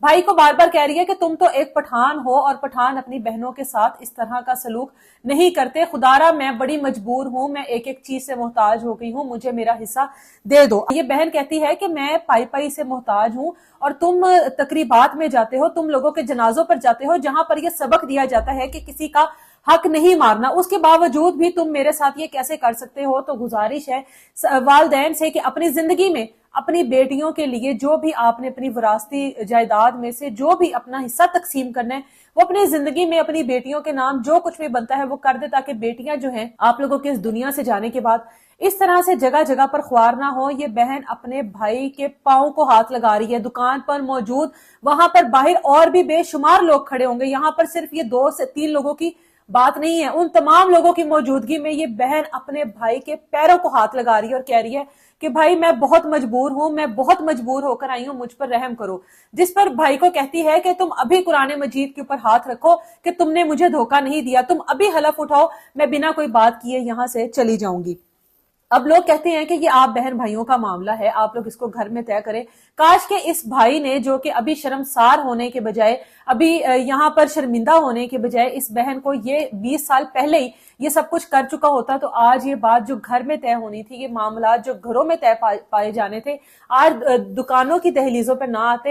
भाई को बार बार कह रही है कि तुम तो एक पठान हो और पठान अपनी बहनों के साथ इस तरह का सलूक नहीं करते, खुदारा मैं बड़ी मजबूर हूँ, मैं एक एक चीज से मोहताज हो गई हूँ, मुझे मेरा हिस्सा दे दो। ये बहन कहती है कि मैं पाई पाई से मोहताज हूँ और तुम तकरीबात में जाते हो, तुम लोगों के जनाजों पर जाते हो जहां पर यह सबक दिया जाता है कि किसी का हक नहीं मारना, उसके बावजूद भी तुम मेरे साथ ये कैसे कर सकते हो। तो गुजारिश है वालदैन से कि अपनी जिंदगी में अपनी बेटियों के लिए जो भी आपने अपनी विरासती जायदाद में से जो भी अपना हिस्सा तकसीम करना है वो अपनी जिंदगी में अपनी बेटियों के नाम जो कुछ भी बनता है वो कर दे, ताकि बेटियां जो हैं आप लोगों के इस दुनिया से जाने के बाद इस तरह से जगह जगह पर ख्वार ना हो। ये बहन अपने भाई के पांव को हाथ लगा रही है। दुकान पर मौजूद वहां पर बाहर और भी बेशुमार लोग खड़े होंगे, यहाँ पर सिर्फ ये 2 से 3 लोगों की बात नहीं है, उन तमाम लोगों की मौजूदगी में ये बहन अपने भाई के पैरों को हाथ लगा रही है और कह रही है कि भाई मैं बहुत मजबूर हूं, मैं बहुत मजबूर होकर आई हूं, मुझ पर रहम करो। जिस पर भाई को कहती है कि तुम अभी कुरान मजीद के ऊपर हाथ रखो कि तुमने मुझे धोखा नहीं दिया, तुम अभी हलफ उठाओ, मैं बिना कोई बात किए यहां से चली जाऊंगी। अब लोग कहते हैं कि ये आप बहन भाइयों का मामला है, आप लोग इसको घर में तय करें। काश के इस भाई ने, जो कि अभी शर्मसार होने के बजाय, अभी यहाँ पर शर्मिंदा होने के बजाय इस बहन को ये 20 साल पहले ही ये सब कुछ कर चुका होता तो आज ये बात जो घर में तय होनी थी, ये मामला जो घरों में तय पाए जाने थे, आज दुकानों की दहलीजों पर ना आते।